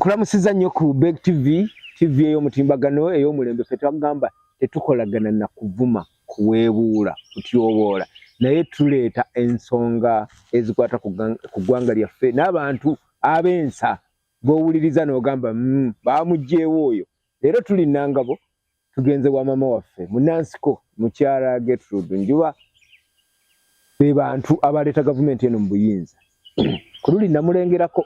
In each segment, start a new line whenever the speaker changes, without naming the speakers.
nkulamusiza nnyo ku Beg TV ey'omutimbagano ey'omulembe ffe twagamba tetukolagana na kuvuma kuweebuula kutyoboola naye tuleeta ensonga ezikwata ku ggwanga lyaffe n'abantu ab'ensa b'owuliriza n'ogamba baamuggyeewo oyo. Leero tuli Nangabo tugenze wa mama waffe Munansiko mukyala Gertrude Njuba be bantu abaleeta gavumenti eno mu buyinza. Ku luli namulengerako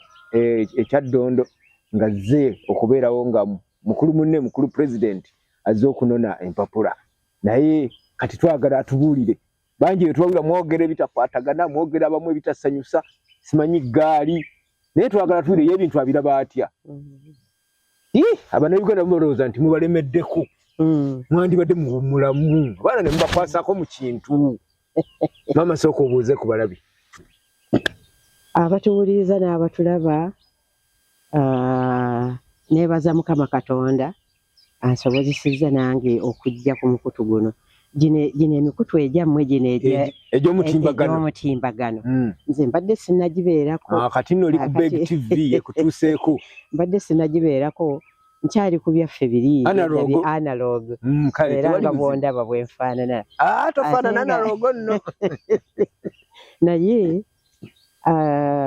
ekyaddondo nga zze okubeerawo nga mukulu president azze okunona empapula naye kati twagala atubuulire bangi betwawula mwogera ebitakwatagana mwogera abamu ebitasanyusa simanyi gaali naye twagala tuwulire ebintu abiraba atya. Abannayuganda balowooza nti mubalemeddeku mwandibadde mulamu abaana ne mubakwasako mu kintu. Mama sooka obuuze ku balabi
abatuwuliriza n'abatulaba. Nebaza Mukama Katonda ansobozesezza nange okujja ku mukutu guno. Gino emikutu egyammwe gino egy'omutimbagano nze mbadde sinnagibeerako.
Kati nno oli ku Beg TV ekutuuseeko.
Mbadde sinnagibeerako nkyali ku byaffe biri analog era nga bwondaba bwenfaanana.
Tofaanana analogo nno.
Naye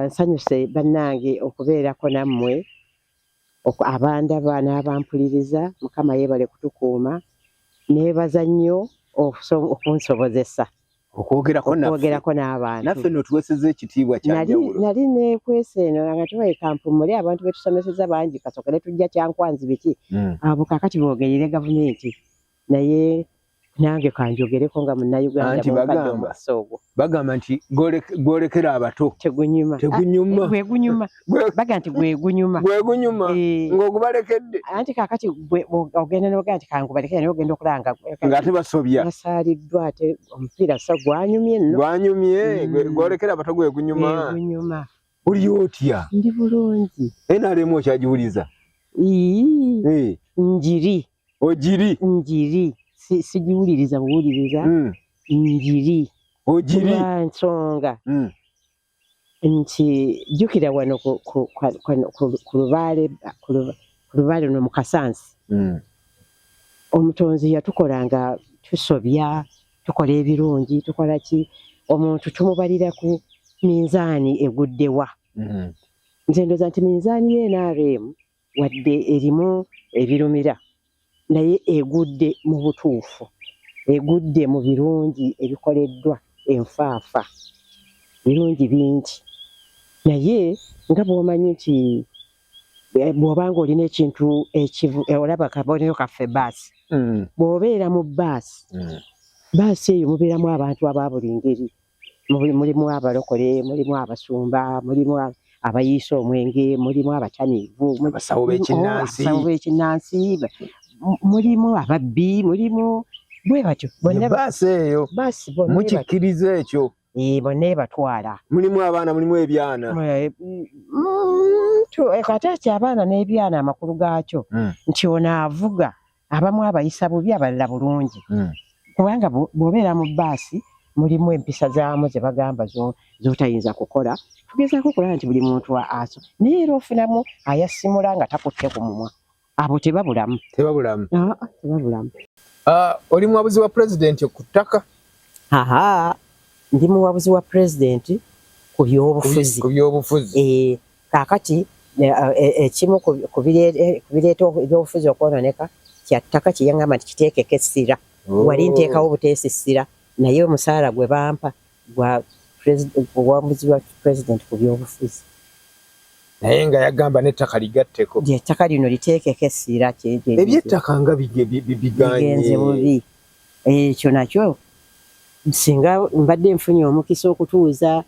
nsanyuse bannange okubeerako nammwe abandaba n'abampuliriza. Mukama yeebale kutukuuma. Neebaza nnyo okunsobozesa okwogerako n'abantu.
Naffe nno tuweeseza ekitiibwa kya njawulo.
Nali neekwese eno nga tubaye kampumule abantu betusomeseza bangi kasokole tujja kyankwanzi biki abo kakati boogerere gavumenti naye nange kanjogereko nga munnayuganda
bagamba nti gwolekera abato
tegunyuma baga nti gwegunyuma
ng'ogubalekedde
anti kakati ogenda noga nti kangubalekera naye ogenda okulanga
ng'ate basobya
nasaaliddwa ate omupiira so gwanyumye nno
gwolekera abato gwegunyuma. Oli otya?
Ndi bulungi.
NRM okyagiwuliza?
Njiri.
Ogiri?
Njiri. Sigiwuliriza buwuliriza. Njiri.
Ogiri?
Nsonga. Nti jjukira wano ku lubaale no mu Kasansi. Omutonzi yatukolanga tusobya tukola ebirungi tukola ki omuntu tumubalira ku minzaani eguddewa. Nze ndooza nti minzaani y'NRM wadde erimu ebirumira naye egudde mu butuufu egudde mu birungi ebikoleddwa enfaafa birungi bingi naye nga bw'omanyi nti bw'obanga olina ekintu olaba kabonero kaffe baasi bw'obeera mu baasi eyo mubeeramu abantu aba buli ngeri mulimu abalokole mulimu abasumba mulimu abayiisa omwenge mulimu abatamiivu
abasawo
b'ekinnansi mulimu ababbi mulimu bwe batyo
baasi eyo mukikkiriza ekyo
bonna ebatwala
mulimu abaana mulimu ebyana
kati ati abaana n'ebyana amakulu gaakyo nti ono avuga abamu abayisa bubi abalala bulungi kubanga bw'obeera mu baasi mulimu empisa zaamu ze bagamba z'otayinza kukola tugezaako okulaba nti buli muntu aso naye era ofunamu ayasimula nga takutte ku mumwa abo tebabulamu.
Oli muwabuzi wa pulezidenti ku ttaka?
Ndi muwabuzi wa pulezidenti ku byobufuzi. Kaakati ekimu ku bireeta ebyobufuzi okwonooneka kya ttaka kye yaŋŋamba nti kiteekeko essira wali nteekawo buteesi ssira naye omusaala gwe bampa gwa obuwabuzi bwa pulezidenti ku byobufuzi.
Naye nga yagamba n'ettaka ligatteko.
Ettaka lino liteekeko essira
eby'ettaka nga bigenze
bubi. Ekyo nakyo singa mbadde nfunye omukisa okutuuza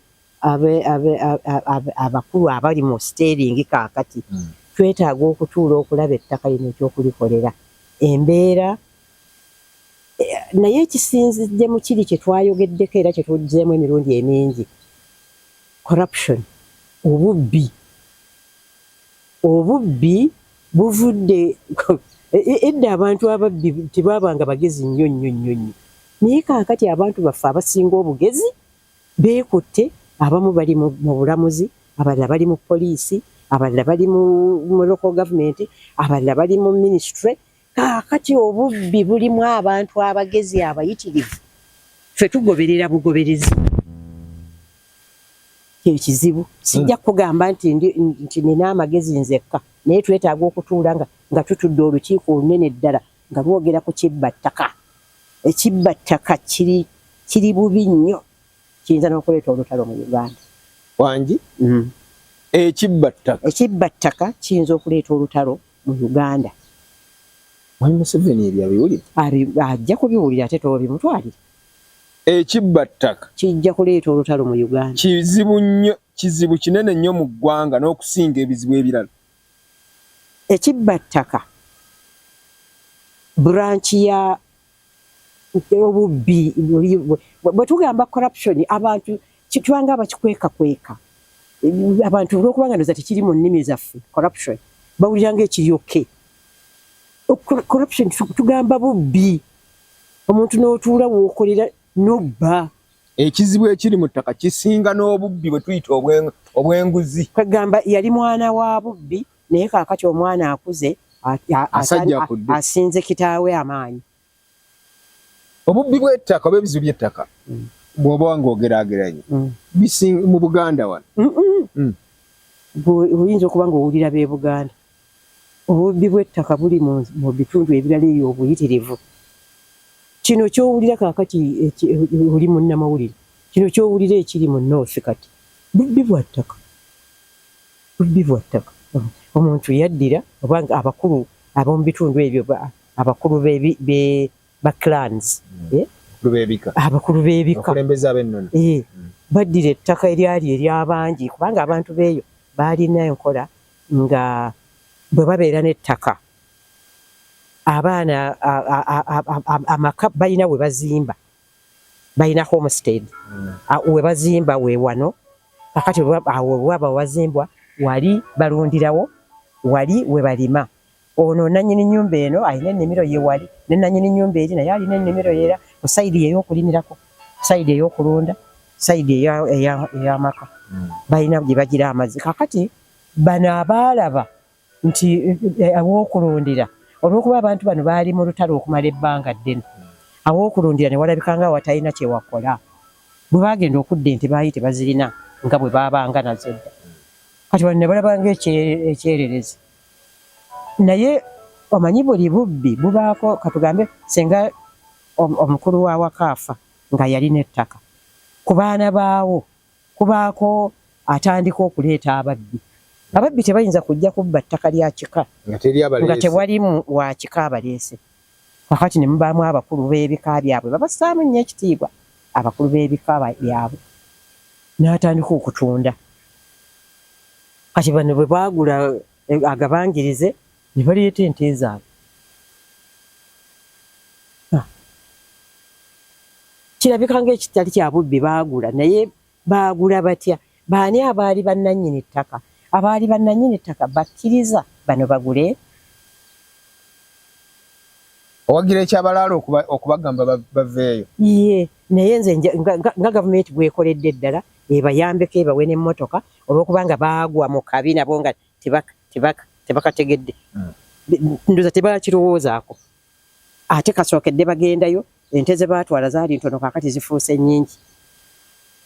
abakulu abali mu steeringi kaakati twetaaga okutuula okulaba ettaka lino ekyokulikolera embeera naye ekisinzidde mu kiri kye twayogeddeko era kye tuwulizeemu emirundi emingi corruption obubbi buvudde edda abantu ababbi tebaabanga bagezi nnyo naye kaakati abantu baffe abasinga obugezi beekutte abamu bali mu bulamuzi abalala bali mu poliisi abalala bali mu local government, abalala bali mu ministry. Kaakati obubbi bulimu abantu abagezi abayitirivu. Ffe tugoberera bugoberezi. Ekizibu sijja kugamba nti nina amagezi nzekka, naye twetaaga okutuula nga tutudde olukiiko olunene ddala nga lwogera ku kibbattaka. Ekibbattaka kiri bubi nnyo, kiyinza n'okuleeta olutalo mu Uganda.
Wangi?
Ekibbattaka kiyinza okuleeta olutalo mu Uganda.
Mwami Museveni ebyo abiwulira?
Ajja kubiwulira ate toobimutwalira.
Ekibbattaka
kijja kuleeta olutalo mu Uganda.
Kizibu kinene nnyo mu ggwanga n'okusinga ebizibu ebirala.
Ekibbattaka branchi ya obubbi bwe tugamba corruption, abantu kitwanga abakikweka abantu olw'okubanga ndoza tekiri mu nnimi zaffe corruption bawulira ng'ekiri okay. Corruption tugamba bubbi, omuntu n'otuula w'okolera n'obba.
Ekizibu ekiri mu ttaka kisinga n'obubbi bwe tuyita obw'enguzi.
Kwegamba yali mwana wa bubbi naye kaakati omwana akuze asinze kitaawe amaanyi.
Obubbi bw'ettaka oba ebizibu by'ettaka bw'oba ng'ogeraageranye mu Buganda wano.
Oyinza okuba ng'owulira b'e Buganda. Obubbi bw'ettaka buli mu bitundu ebirala eyo obuyitirivu. Kino ky'owulira kaakati oli mu nnamawulire, kino ky'owulira ekiri mu North kati bubbi bwa ttaka. Omuntu yaddira obanga abakulu ab'omu bitundu ebyo abakulu ba clans, abakulu b'ebika baddira ettaka eryali ery'abangi, kubanga abantu b'eyo baalina enkola nga bwe babeera n'ettaka abaana amaka balina we bazimba, balina homestead we bazimba we wano. Kakati awo waba wazimbwa wali balundirawo, wali we balima. Ono nannyini nnyumba eno alina ennimiro ye wali, ne nannyini nnyumba eri naye alina ennimiro era ku sayidi ey'okulimirako, sayidi ey'okulunda, sayidi ey'amaka. Balina gye bagira amazzi. Kakati bano abaalaba nti aw'okulundira, olw'okuba abantu bano baali mu lutalo okumala ebbanga ddene, aw'okulundira ne walabika nga watalina kye wakola. Bwe baagenda okudda ente baali tebazirina nga bwe baabanga nazo dda. Kati bano ne balaba ng'ekyererezi. Naye omanyi buli bubbi bubaako, katugambe singa omukulu wa wakaafa nga yalina ettaka, ku baana baawo kubaako atandika okuleeta ababbi. Ababbi tebayinza kujja kubba ttaka lya kika nga tewali wa kika abaleese. Kakati ne mubaamu abakulu b'ebika byabwe babassaamu nnyo ekitiibwa, abakulu b'ebika byabwe n'atandika okutunda. Kati bano bwe baagula agabangirize ne baleeta ente zaabwe. Kirabika ng'ekitali kya bubbi baagula, naye baagula batya? Baani abaali bannannyini ttaka? Abaali bannannyini ttaka bakkiriza bano bagule?
Owagira ekyabalaalo okubagamba baveeyo?
Ye, naye nze nga gavumenti bwekoledde ddala ebayambeko ebawe n'emmotoka, olw'okubanga baagwa mu kabi nabo nga tebakategedde. Ndoza tebakirowoozaako. Ate kasookedde bagendayo, ente ze baatwala zaali ntono, kaakati zifuuse nnyingi.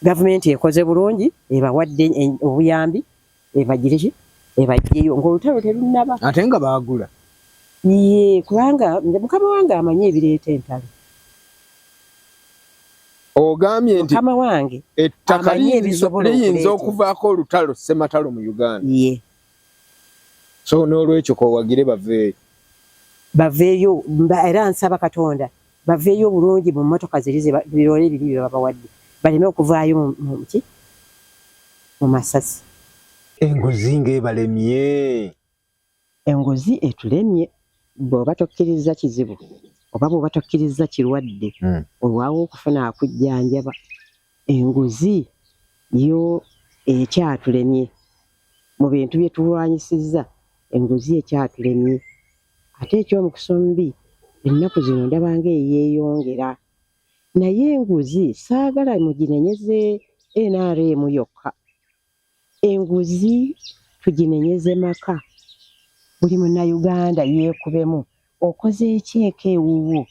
Gavumenti ekoze bulungi, ebawadde obuyambi, ebagireki ebaggyeyo ng'olutalo terunnaba.
Ate nga baagula?
Ye, kubanga mukama wange amanyi ebireeta entalo.
Ogambye nti
mukama wange
ettaka liyinza okuvaako olutalo ssematalo mu Uganda.
Ye.
So n'olwekyo kowagire
baveeyo era nsaba Katonda baveeyo bulungi mu mmotoka birole biri bye babawadde, baleme okuvaayo mu masasi.
Enguzi ng'ebalemye.
Enguzi etulemye. Bw'oba tokkiriza kizibu oba bw'oba tokkiriza kirwadde olwawo okufuna akujjanjaba, enguzi yo ekyatulemye mu bintu bye tulwanyisizza. Enguzi ekyatulemye. Ate ekyomukusumbi ennaku zino ndaba ng'eyeeyongera, naye enguzi saagala muginenyeze NRM yokka. Enguzi tuginenyeze maka buli munnayuganda yeekubemu okoze ekyeka ewuwo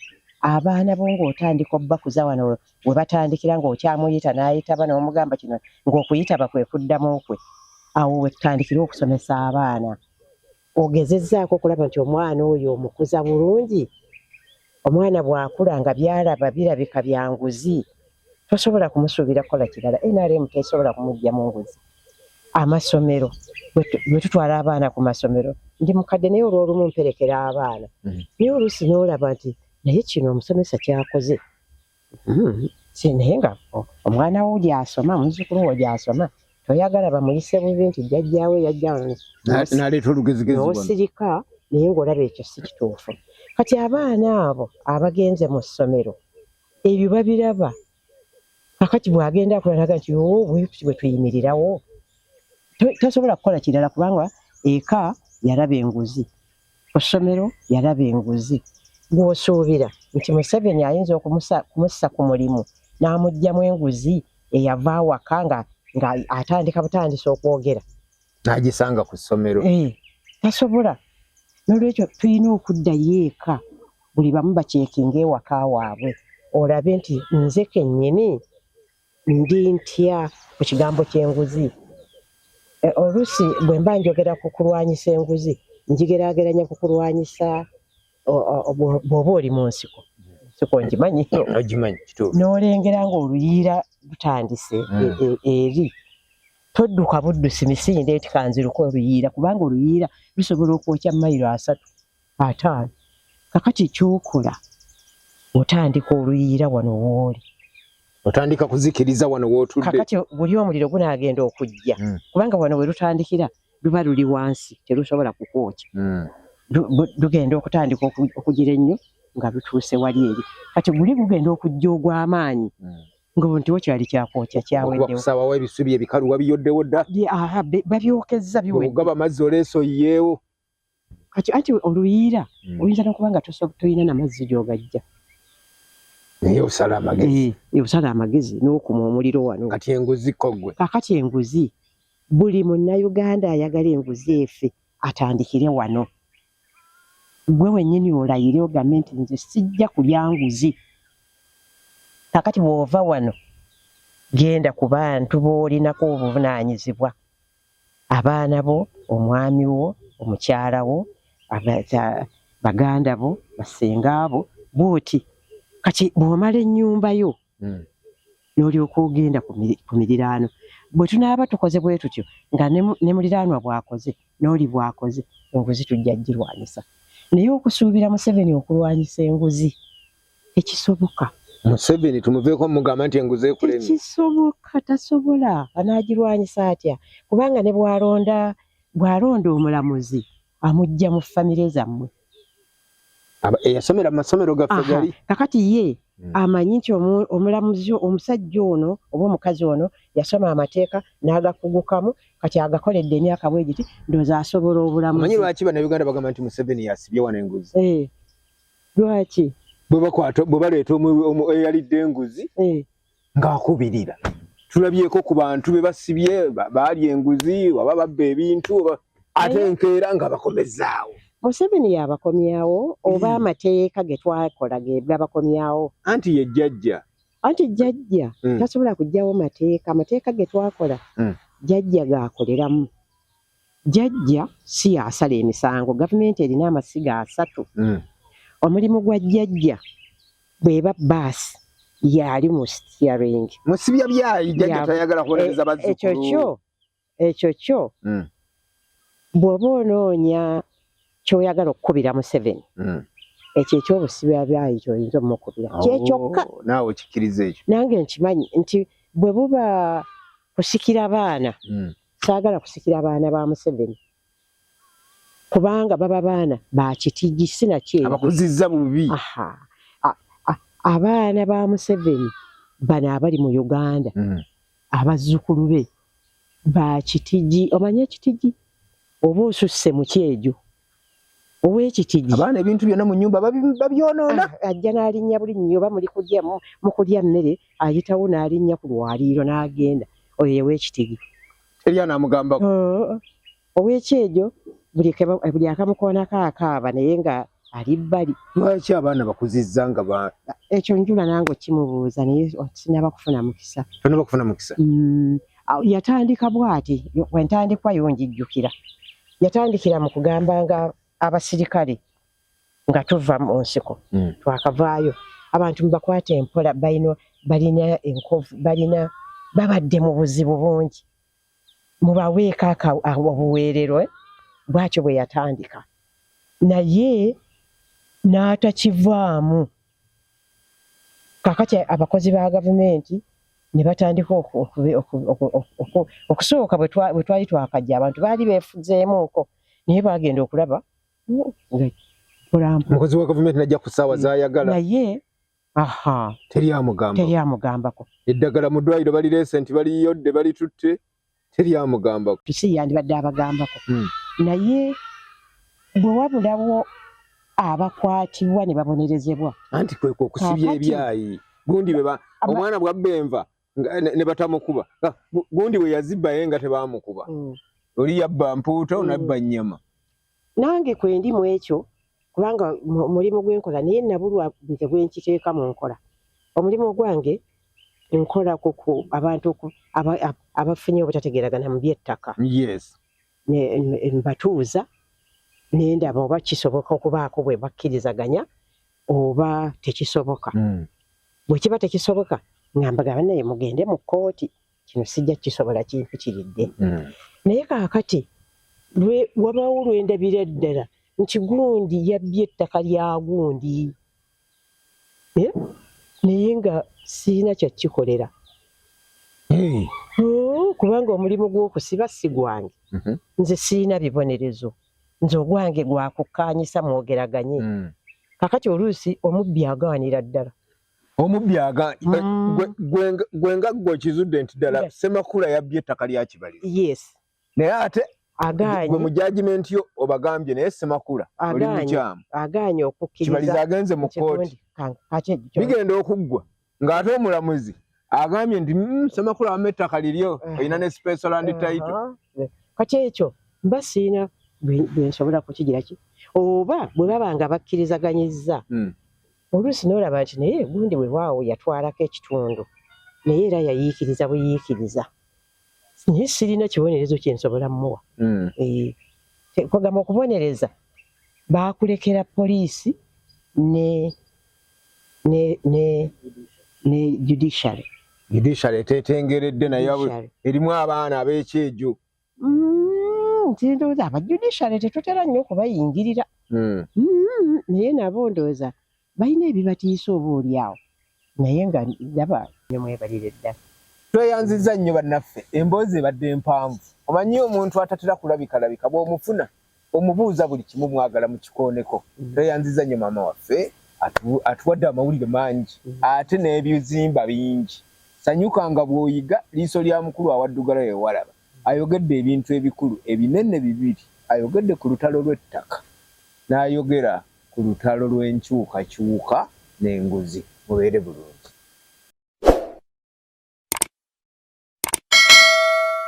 abaana bo ng'otandika obbakuza wano we batandikira ng'okyamuyita n'ayitaba n'omugamba kino ng'okuyitaba kwe kuddamu kwe awo we tutandikira okusomesa abaana ogezezzaako okulaba nti omwana oyo omukuza bulungi omwana bw'akula nga byalaba birabika bya nguzi tosobola kumusuubira kukola kirala NRM tesobola kumugya mu nguzi amasomero bwe tutwala abaana ku masomero ndi mukadde naye olw'olumu mperekera abaana naye oluusi n'olaba nti naye kino omusomesa kyakoze naye nga omwana wo gy'asoma muzzukulu wo gy'asoma toyagala bamuyise bubi nti jjajjaawe yajja
n'aleeta olugezigezi
n'osirika naye ng'olaba ekyo si kituufu kati abaana abo abagenze mu ssomero ebyo babiraba kakati bw'agenda akulanaga nti bwe tuyimirirawo tasobola kukola kirala kubanga eka yalaba enguzi ku ssomero yalaba enguzi bw'osuubira nti Museveni ayinza okumussa ku mulimu n'amuggyamu enguzi eyava awaka nga atandika butandisa okwogera
n'agisanga ku ssomero
tasobola n'olwekyo tulina okuddayo eka buli bamu bakyekinga ewaka waabwe olabe nti nze kennyini ndi ntya ku kigambo ky'enguzi oluusi bwe mba njogera ku kulwanyisa enguzi njigeraageranya ku kulwanyisa bw'oba oli mu nsiko ngimanyi n'olengera ng'oluyiira lutandise eri todduka buddusi misinde eti kanziruko oluyiira kubanga oluyiira lusobola okwokya mayiro 3-5 kakati kyokola otandika oluyiira wano wooli
otandika kuzikiriza wano wootudde
kakati buli omuliro gunaagenda okujja kubanga wano we lutandikira luba luli wansi terusobola kukwokya lugenda okutandika okugira ennyo nga lutuuse wali eri kati guli gugenda okujja ogw'amaanyi ng'ontiwo kyali kyakwokya kyaweddewo
bakusaabawo ebisubi ebikalu wabiyoddewo dda
babyokezza
biweddeogaba amazzi oleesoyeewo
kati anti oluyiira oyinza n'okuba nga tolina n'amazzi gy'ogajja
naye osala amagezi
osala amagezi n'okuma omuliro wano
kati enguzi koggwe
kakati enguzi buli munnayuganda ayagala enguzi efe atandikire wano gwe wennyini olayire ogambe nti nze sijja kulya nguzi kakati bw'ova wano genda ku bantu b'olinako obuvunaanyizibwa abaana bo omwami wo omukyala wo baganda bo basenga bo booti kati bw'omala ennyumba yo n'olyoka ogenda ku miriraano bwe tunaaba tukoze bwe tutyo nga ne muliraanwa bw'akoze n'oli bw'akoze enguzi tujja girwanyisa naye okusuubira Museveni okulwanyisa enguzi tekisoboka
Museveni tumuveeko mugamba nti enguzi ekulemye
tekisoboka tasobola anaagirwanyisa atya kubanga ne bw'alonda omulamuzi amugja mu famire zammwe
eyasomera mu masomero gaffe gali
kakati ye amanyi nti omulamuzi omusajja ono oba omukazi ono yasoma amateeka n'agakugukamu kati agakoledde emyaka bwe giti ndowooza asobola obulamuzi
omanyi lwaki bannayuganda bagamba nti Museveni yasibye wano enguzi
lwaki
bwe baleeta eyalidde enguzi ng'akubirira tulabyeko ku bantu be basibye baalya enguzi oba babba ebintu ate enkeera nga bakomezaawo
Museveni yabakomyawo oba amateeka ge twakola ge gabakomyawo
anti ye jjajja tasobola kuggyawo amateeka ge twakola jjajja gaakoleramu jjajja si yasala emisango gavumenti erina amasiga 3 omulimu gwa jjajja bw'eba baasi yali mu steering musibya byayi jjajja tayagala kubonereza bazzukulu
ekyo kyo bw'oba onoonya kyoyagala okukubira Museveni ekyo ekyobusibya byayi kyoyinza omukubira kyekyokka
naawe okikkiriza ekyo
nange nkimanyi nti bwe buba kusikira baana saagala kusikira baana ba Museveni kubanga baba baana bakitigi sinakyeru
abakuzizza bubi
abaana ba Museveni bano abali mu Uganda abazzukulu be bakitigi omanyi ekitigi oba osusse mu kyejo ow'ekitigi
abaana ebintu byonna mu nnyumba babyonoona
ajja n'alinnya buli nnyo oba mu kulya mmere ayitawo n'alinnya ku lwaliiro n'agenda oyo ew'ekitigi
eri anaamugambako
ow'ekyejo buli akamukoonako akaaba naye nga ali bbali.
Lwaki abaana bakuzizza nga
ekyo njula nange okimubuuza naye sinaba kufuna mukisa.
tonaba kufuna mukisa?
Yatandika bw'ati, wentandikwa yonjijjukira. Yatandikira mu kugamba nga abasirikale nga tuva mu nsiko twakavaayo abantu mubakwate empola balina enkovu babadde mu buzibu bungi mubaweeko obuweerero bwatyo bwe yatandika naye n'atakivaamu. Kakati abakozi ba gavumenti ne batandika okusooka bwe twali twakajja abantu baali beefuzeemuko naye bagenda okulaba
omukozi wa gavumenti najja ku ssaawa z'ayagala
naye teryamugambako.
Eddagala mu ddwaliro balireese nti baliyodde balitutte teryamugambako.
Si yandibadde abagambako naye bwe wabulawo abakwatibwa ne babonerezebwa
anti kwekwo okusibya ebyayi gundi omwana bwabba enva ne batamukuba gundi bwe yazibbaye nga tebaamukuba oli yabba mpuuta onabba nnyama.
Nange kwe ndi mu ekyo kubanga mulimu gwenkola naye nabulwa nze gwenkiteeka mu nkola. Omulimu gwange nkola ku abantu abafunye obutategeeragana mu by'ettaka.
Yes.
Mbatuuza nendaba oba kisoboka okubaako bwe bakkirizaganya oba tekisoboka. Bwe kiba tekisoboka ngambagaba naye mugende mu kkooti kino sijja kisobola kintu kiridde. Naye kaakati wabaawo lwendabira ddala nti gundi yabbye ettaka lya gundi naye nga siina kyakikolera kubanga omulimu gw'okusiba si gwange. Nze siina bibonerezo, nze ogwange gwakukkaanyisa mwogeraganye. Kakati oluusi omubbi agawanira ddala.
Omubbi gwenga gwe okizudde nti ddala Ssemakula yabbye ettaka lya Kibalira.
Yes.
Naye ate
aganye
gwe mu judgment yo obagambye naye Ssemakula oli mukyamu.
Aganye okukkiriza
Kibaliza agenze mu kkooti. Bigenda okuggwa ng'ate omulamuzi agambye nti Ssemakula wamma ettaka liryo olina ne special land title.
Kati ekyo mba siina bwensobola kukigira ki oba bwe baba nga bakkirizaganyizza oluusi n'olaba nti naye gundi weewaawo yatwalako ekitundu naye era yayiikiriza buyiikiriza naye sirina kibonerezo kyensobola mmuwa. Kugamba okubonereza baakulekera poliisi ne judiciary.
Judiciary eteetengeredde naye erimu abaana ab'ekyejo.
Ndowooza abajudiciary tetutera nnyo okubayingirira naye nabo ndowooza balina ebibatiisa oba oliawo naye nga ndaba nemwebalire ddala.
Tweyanzizza nnyo bannaffe, emboozi ebadde empanvu. Omanyi omuntu atatera kulabikalabika bw'omufuna omubuuza buli kimu mwagala mu kikooneko. Tweyanzizza nnyo maama waffe atuwadde amawulire mangi ate n'ebizimba bingi. Sanyukanga bw'oyiga liiso lya mukulu awaddugala wewalaba. Ayogedde ebintu ebikulu ebinene bibiri. Ayogedde ku lutalo lw'ettaka n'ayogera ku lutalo lw'enkyukakyuka n'enguzi. Mubeere bulungi.